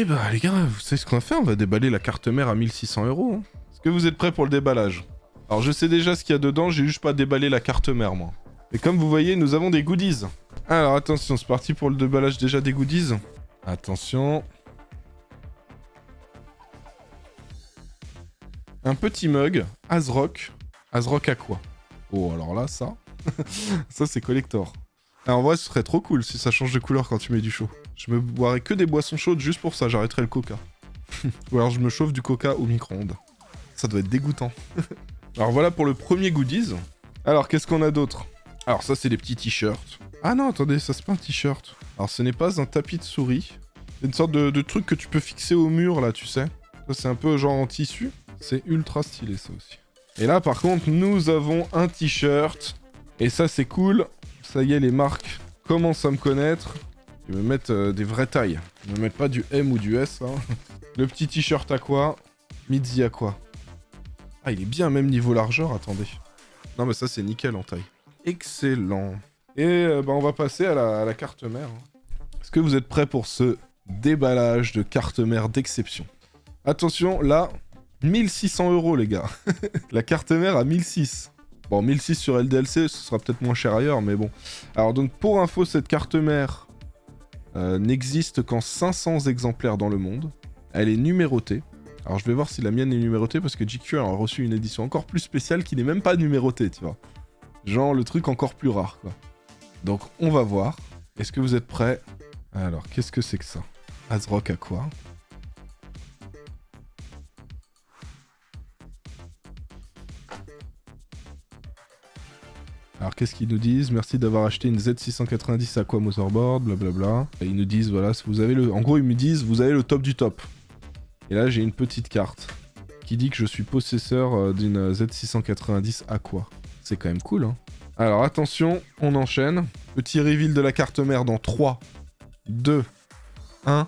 Eh ben les gars, vous savez ce qu'on va faire? On va déballer la carte mère à 1600 €. Hein. Est-ce que vous êtes prêts pour le déballage? Alors je sais déjà ce qu'il y a dedans, j'ai juste pas déballé la carte mère moi. Et comme vous voyez, nous avons des goodies. Alors attention, c'est parti pour le déballage déjà des goodies. Attention. Un petit mug, ASRock. ASRock Aqua. Oh alors là, ça... ça c'est collector. Alors en vrai, ce serait trop cool si ça change de couleur quand tu mets du chaud. Je me boirais que des boissons chaudes juste pour ça, j'arrêterais le coca. Ou alors je me chauffe du coca au micro-ondes. Ça doit être dégoûtant. Alors voilà pour le premier goodies. Alors qu'est-ce qu'on a d'autre? Alors ça c'est des petits t-shirts. Ah non, attendez, ça c'est pas un t-shirt. Alors ce n'est pas un tapis de souris. C'est une sorte de truc que tu peux fixer au mur là, tu sais. Ça c'est un peu genre en tissu. C'est ultra stylé ça aussi. Et là par contre, nous avons un t-shirt. Et ça c'est cool. Ça y est, les marques commencent à me connaître. Ils me mettent des vraies tailles. Ils me mettent pas du M ou du S. Hein. Le petit t-shirt Aqua. Midzi Aqua. Ah, il est bien même niveau largeur, attendez. Non mais ça c'est nickel en taille. Excellent. Et bah, on va passer à la carte mère. Est-ce que vous êtes prêts pour ce déballage de carte mère d'exception? Attention, là, 1600 € les gars. La carte mère à 1600. Bon, 1600 sur LDLC, ce sera peut-être moins cher ailleurs, mais bon. Alors donc, pour info, cette carte mère n'existe qu'en 500 exemplaires dans le monde. Elle est numérotée. Alors je vais voir si la mienne est numérotée, parce que GQ a reçu une édition encore plus spéciale qui n'est même pas numérotée, tu vois. Genre le truc encore plus rare, quoi. Donc on va voir. Est-ce que vous êtes prêts? Alors, qu'est-ce que c'est que ça? ASRock Aqua. Alors qu'est-ce qu'ils nous disent? Merci d'avoir acheté une Z690 Aqua Motherboard, blablabla. Et ils nous disent, voilà, vous avez le... En gros, ils me disent, vous avez le top du top. Et là, j'ai une petite carte qui dit que je suis possesseur d'une Z690 Aqua. C'est quand même cool, hein. Alors attention, on enchaîne. Petit reveal de la carte mère dans 3, 2, 1.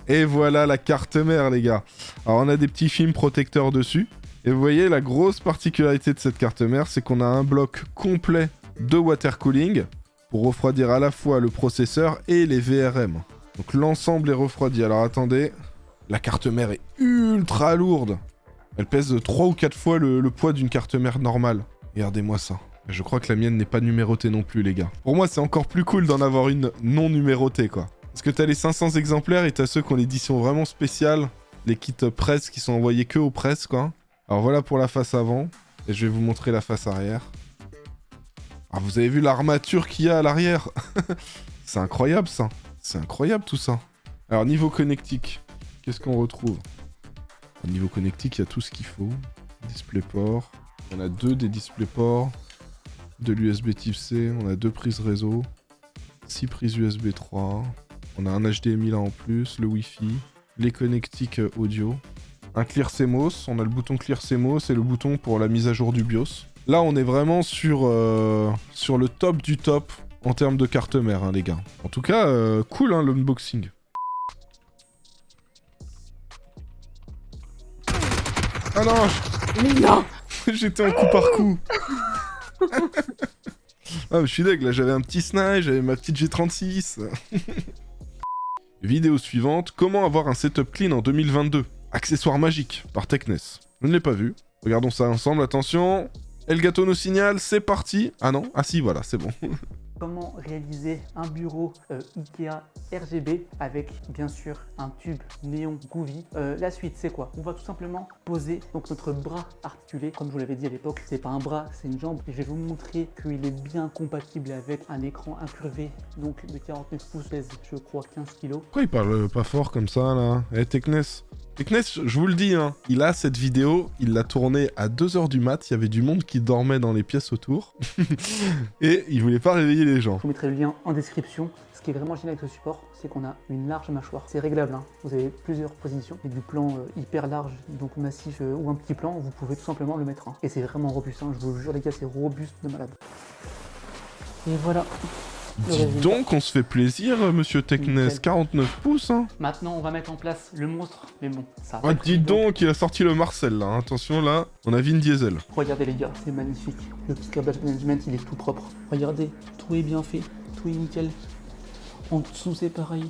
Et voilà la carte mère, les gars. Alors on a des petits films protecteurs dessus. Et vous voyez, la grosse particularité de cette carte mère, c'est qu'on a un bloc complet de water cooling pour refroidir à la fois le processeur et les VRM. Donc l'ensemble est refroidi. Alors attendez, la carte mère est ultra lourde. Elle pèse 3 ou 4 fois le poids d'une carte mère normale. Regardez-moi ça. Je crois que la mienne n'est pas numérotée non plus, les gars. Pour moi, c'est encore plus cool d'en avoir une non numérotée, quoi. Parce que t'as les 500 exemplaires et t'as ceux qui ont l'édition vraiment spéciale, les kits presse qui sont envoyés que aux presses, quoi. Alors voilà pour la face avant, et je vais vous montrer la face arrière. Ah, vous avez vu l'armature qu'il y a à l'arrière? C'est incroyable, ça. C'est incroyable, tout ça. Alors, niveau connectique, qu'est-ce qu'on retrouve? Au niveau connectique, il y a tout ce qu'il faut. DisplayPort. On a 2 des DisplayPort. De l'USB type C. On a 2 prises réseau. 6 prises USB 3. On a un HDMI là en plus. Le Wi-Fi. Les connectiques audio. Un Clear CMOS. On a le bouton Clear CMOS et le bouton pour la mise à jour du BIOS. Là, on est vraiment sur le top du top en termes de carte mère, hein, les gars. En tout cas, cool, hein, l'unboxing. Ah non, Mais non. j'étais en coup par coup. Ah, je suis deg, là, j'avais un petit snipe, j'avais ma petite G36. Vidéo suivante, comment avoir un setup clean en 2022? Accessoire magique, par Techness. Je ne l'ai pas vu. Regardons ça ensemble, attention. Elgato nous signale, c'est parti. Ah non, ah si, voilà, c'est bon. Comment réaliser un bureau Ikea RGB avec bien sûr un tube néon Gouvy. La suite c'est quoi? On va tout simplement poser donc notre bras articulé, comme je vous l'avais dit à l'époque, c'est pas un bras, c'est une jambe. Et je vais vous montrer qu'il est bien compatible avec un écran incurvé donc de 49 pouces, pèse je crois 15 kg. Pourquoi il parle pas fort comme ça là? Eh Techness, Techness, je vous le dis, hein, il a cette vidéo, il l'a tournée à 2h du mat, il y avait du monde qui dormait dans les pièces autour, et il voulait pas réveiller les gens. Je vous mettrai le lien en description. Ce qui est vraiment génial avec ce support, c'est qu'on a une large mâchoire. C'est réglable, hein. Vous avez plusieurs positions. Et du plan hyper large, donc massif, ou un petit plan, vous pouvez tout simplement le mettre. Hein. Et c'est vraiment robuste, hein. Je vous le jure les gars, c'est robuste de malade. Et voilà. Dis donc, on se fait plaisir, monsieur Techness, 49 pouces, hein. Maintenant, on va mettre en place le monstre, mais bon, ça... Ah, dis donc, il a sorti le Marcel, là, hein. Attention, là, on a Vin Diesel. Regardez les gars, c'est magnifique. Le petit câblage management, il est tout propre. Regardez, tout est bien fait, tout est nickel. En dessous, c'est pareil.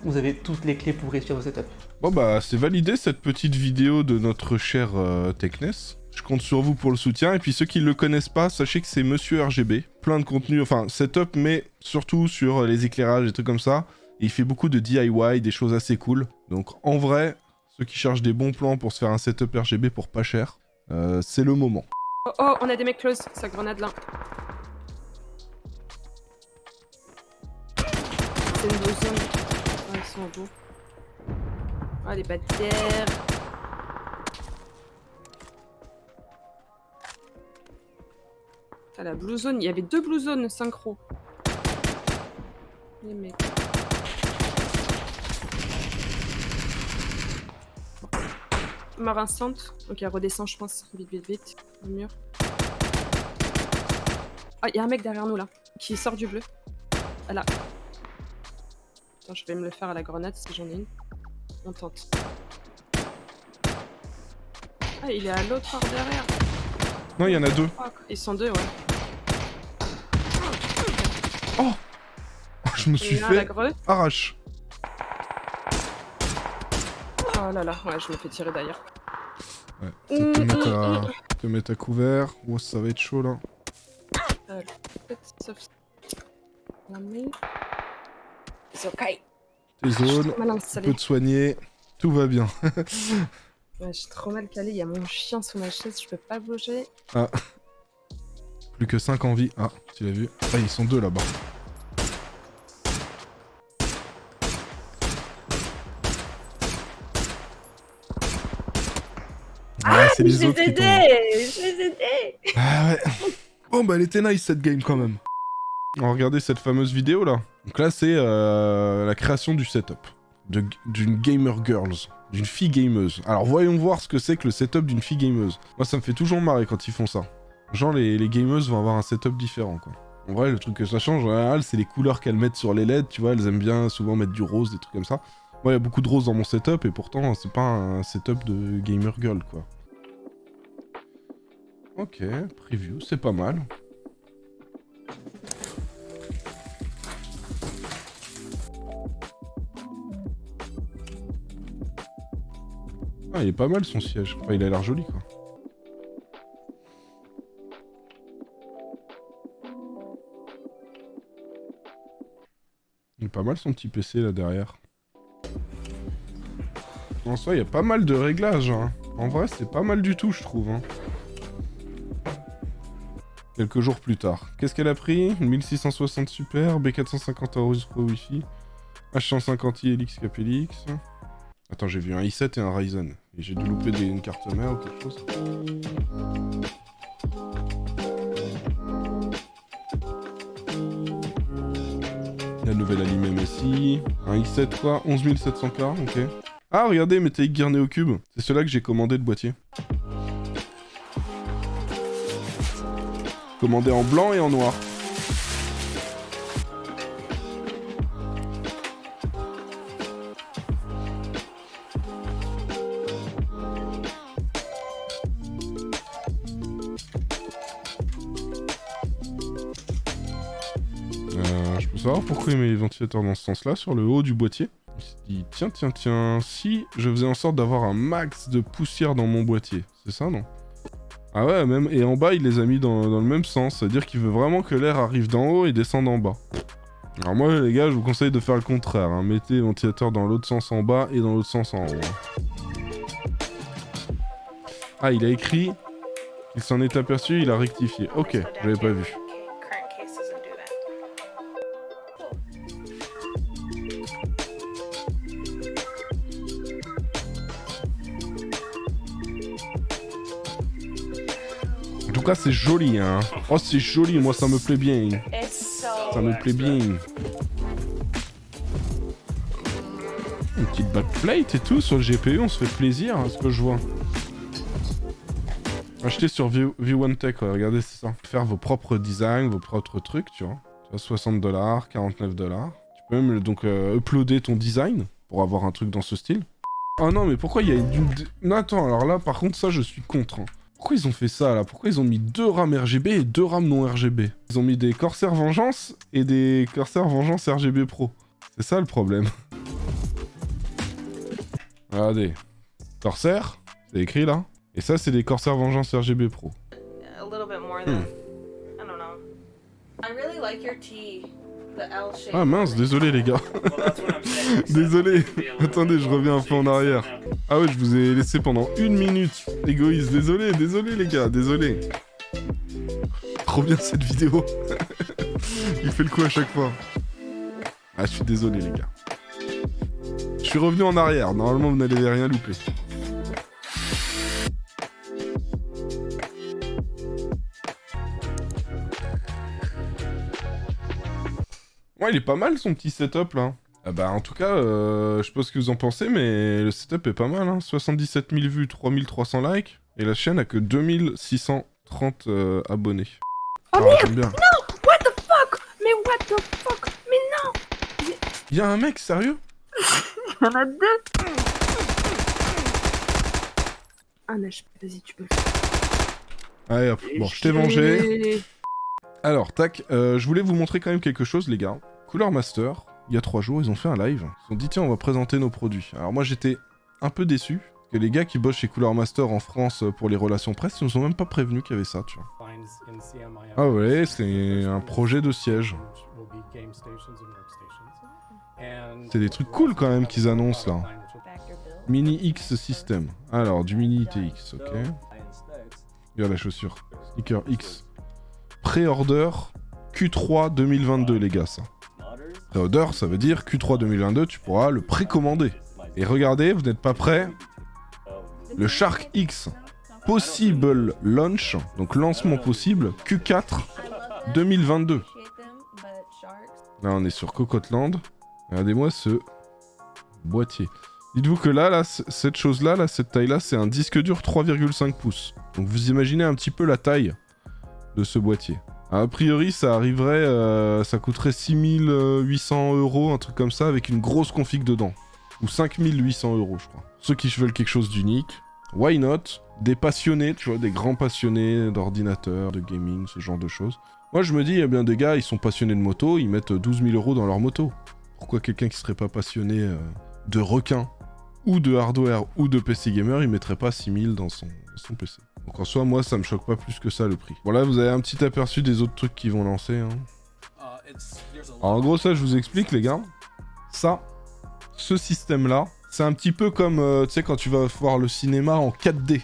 vous avez toutes les clés pour réussir vos setups. Bon bah c'est validé cette petite vidéo de notre cher Techness. Je compte sur vous pour le soutien, et puis ceux qui ne le connaissent pas, sachez que c'est Monsieur RGB. Plein de contenu, enfin setup, mais surtout sur les éclairages et trucs comme ça. Et il fait beaucoup de DIY, des choses assez cool. Donc en vrai, ceux qui cherchent des bons plans pour se faire un setup RGB pour pas cher, c'est le moment. Oh, oh, on a des mecs close, sa grenade là. C'est une blue zone. Ah, ils sont au bout. Ah, les bâtières. Ah, la blue zone, il y avait 2 blue zones synchro. Les mecs. Mort instant. Ok, redescend, je pense. Vite, vite, vite. Au mur. Ah, il y a un mec derrière nous là, qui sort du bleu. Ah là. Attends, je vais me le faire à la grenade si j'en ai une. On tente. Ah, il est à l'autre bord derrière. Non, il y en a 2. Oh, ils sont 2, ouais. Oh, je me suis Il y en a un à la fait greu. arrache. Oh là là, ouais, je me fais tirer d'ailleurs. Ouais, te mettre à couvert. Oh, ça va être chaud là. Sauf... Mais... C'est ok. Tes zones, Mal tu installé. peux te soigner, tout va bien. Ouais, je suis trop mal calé, il y a mon chien sous ma chaise, je peux pas bouger. Ah. Plus que 5 en vie. Ah, tu l'as vu. Ah, ils sont 2 là-bas. Ah, c'est les autres qui tombent. Je les ai aidés. Ah ouais. Bon bah elle était nice cette game quand même. On va regarder cette fameuse vidéo là. Donc là c'est la création du setup. D'une gamer girls. D'une fille gameuse. Alors voyons voir ce que c'est que le setup d'une fille gameuse. Moi ça me fait toujours marrer quand ils font ça. Genre les gameuses vont avoir un setup différent quoi. En vrai le truc que ça change en général c'est les couleurs qu'elles mettent sur les LED. Tu vois, elles aiment bien souvent mettre du rose, des trucs comme ça. Moi il y a beaucoup de rose dans mon setup et pourtant c'est pas un setup de gamer girl quoi. Ok, preview, c'est pas mal. Ah, il est pas mal son siège. Enfin, il a l'air joli quoi. Il est pas mal son petit PC là derrière. En soi, il y a pas mal de réglages. Hein. En vrai, c'est pas mal du tout, je trouve. Hein. Quelques jours plus tard. Qu'est-ce qu'elle a pris? 1660 Super, B450 Aorus Pro Wi-Fi, H150i Helix Capelix. Attends, j'ai vu un i7 et un Ryzen. Et j'ai dû louper une carte mère ou quelque chose. La nouvelle Alim MSI. Un i7 quoi? 11700K, ok. Ah, regardez, Metallic Gear Neo Cube. C'est celui-là que j'ai commandé le boîtier. Commandé en blanc et en noir. Je peux savoir pourquoi il met les ventilateurs dans ce sens-là, sur le haut du boîtier. Il s'est dit, tiens, si je faisais en sorte d'avoir un max de poussière dans mon boîtier. C'est ça, non? Ah ouais, même, et en bas, il les a mis dans le même sens. C'est-à-dire qu'il veut vraiment que l'air arrive d'en haut et descende en bas. Alors moi, les gars, je vous conseille de faire le contraire. Hein. Mettez les ventilateurs dans l'autre sens en bas et dans l'autre sens en haut. Ah, il a écrit... Il s'en est aperçu, il a rectifié. Ok, j'avais pas vu. En tout cas, c'est joli, hein. Oh, c'est joli, moi, ça me plaît bien. Ça me plaît bien. Une petite backplate et tout sur le GPU, on se fait plaisir, hein, ce que je vois. Acheter sur V1 Tech, ouais, regardez, c'est ça. Faire vos propres designs, vos propres trucs, tu vois. Tu vois, $60, $49. Tu peux même donc uploader ton design pour avoir un truc dans ce style. Oh non, mais pourquoi il y a une... Non, attends, alors là, par contre, ça, je suis contre. Hein. Pourquoi ils ont fait ça, là? Pourquoi ils ont mis 2 RAM RGB et 2 RAM non RGB? Ils ont mis des Corsair Vengeance et des Corsair Vengeance RGB Pro. C'est ça, le problème. Regardez. Corsair, c'est écrit là. Et ça, c'est des Corsair Vengeance RGB Pro. A little bit more than, I don't know. I really like your tee, the L shape. Ah mince, désolé les gars. Désolé. Attendez, je reviens un peu en arrière. Ah ouais, je vous ai laissé pendant 1 minute. Égoïste, désolé les gars, désolé. Trop bien cette vidéo. Il fait le coup à chaque fois. Ah, je suis désolé les gars. Je suis revenu en arrière, normalement vous n'allez rien louper. Ouais, il est pas mal son petit setup là. Ah bah en tout cas, je sais pas ce que vous en pensez, mais le setup est pas mal, hein. 77 000 vues, 3300 likes, et la chaîne a que 2630 abonnés. Oh Alors, merde, j'aime bien. non, what the fuck, mais what the fuck, mais non. Y'a un mec, sérieux? Il y en a 2. Un HP, vas-y, tu peux le faire. Allez hop, bon, je t'ai vengé. Alors, tac, je voulais vous montrer quand même quelque chose, les gars. Cooler Master, il y a 3 jours, ils ont fait un live. Ils se sont dit, tiens, on va présenter nos produits. Alors moi, j'étais un peu déçu, parce que les gars qui bossent chez Cooler Master en France pour les relations presse, ils nous ont même pas prévenus qu'il y avait ça, tu vois. Ah ouais, c'est un projet de siège. C'est des trucs cool quand même qu'ils annoncent, là. Mini X System. Alors, du Mini TX, ok. Regarde la chaussure. Sneaker X. Pré-order Q3 2022, les gars, ça. Pré-order, ça veut dire Q3 2022, tu pourras le précommander. Et regardez, vous n'êtes pas prêts. Le Shark X. Possible launch, donc lancement possible, Q4 2022. Là, on est sur Cocotland. Regardez-moi ce boîtier. Dites-vous que là, cette chose-là, là, cette taille-là, c'est un disque dur 3,5 pouces. Donc vous imaginez un petit peu la taille de ce boîtier. A priori, ça arriverait, ça coûterait 6800 €, un truc comme ça, avec une grosse config dedans. Ou 5800 €, je crois. Ceux qui veulent quelque chose d'unique, why not? Des passionnés, tu vois, des grands passionnés d'ordinateur, de gaming, ce genre de choses. Moi, je me dis, il y a bien des gars, ils sont passionnés de moto, ils mettent 12 000 € dans leur moto. Pourquoi quelqu'un qui serait pas passionné de requin, ou de hardware, ou de PC gamer, il mettrait pas 6000 dans son PC? Donc en soi, moi, ça me choque pas plus que ça, le prix. Bon, là, vous avez un petit aperçu des autres trucs qu'ils vont lancer. Hein. Alors, en gros, ça, je vous explique, les gars. Ça, ce système-là, c'est un petit peu comme, tu sais, quand tu vas voir le cinéma en 4D. Tu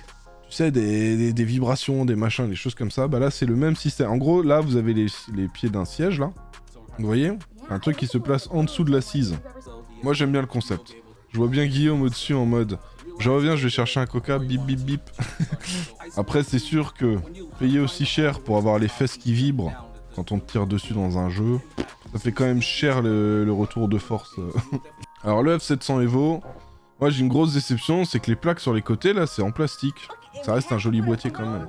sais, des vibrations, des machins, des choses comme ça. Bah là, c'est le même système. En gros, là, vous avez les pieds d'un siège, là. Vous voyez? Un truc qui se place en dessous de l'assise. Moi, j'aime bien le concept. Je vois bien Guillaume au-dessus en mode... Je reviens, je vais chercher un coca, bip bip bip. Après, c'est sûr que payer aussi cher pour avoir les fesses qui vibrent quand on te tire dessus dans un jeu, ça fait quand même cher le retour de force. Alors le F700 Evo, moi j'ai une grosse déception, c'est que les plaques sur les côtés là, c'est en plastique. Ça reste un joli boîtier quand même.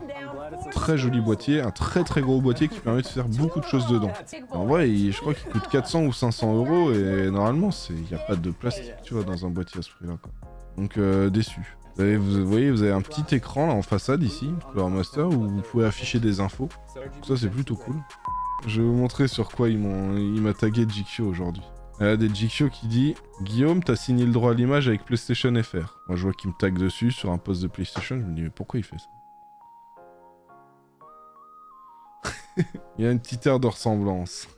Très joli boîtier, un très très gros boîtier qui permet de faire beaucoup de choses dedans. En vrai, je crois qu'il coûte 400 ou 500 € et normalement, il n'y a pas de plastique, tu vois, dans un boîtier à ce prix-là, quoi. Donc déçu. Vous voyez, vous avez un petit écran là en façade ici, Cooler Master, où vous pouvez afficher des infos. Donc ça c'est plutôt cool. Je vais vous montrer sur quoi il m'a tagué Jikyo aujourd'hui. Il y a des Jikyo qui dit « Guillaume, t'as signé le droit à l'image avec PlayStation FR ». Moi je vois qu'il me tag dessus sur un post de PlayStation, je me dis « Mais pourquoi il fait ça ?» Il y a une petite aire de ressemblance.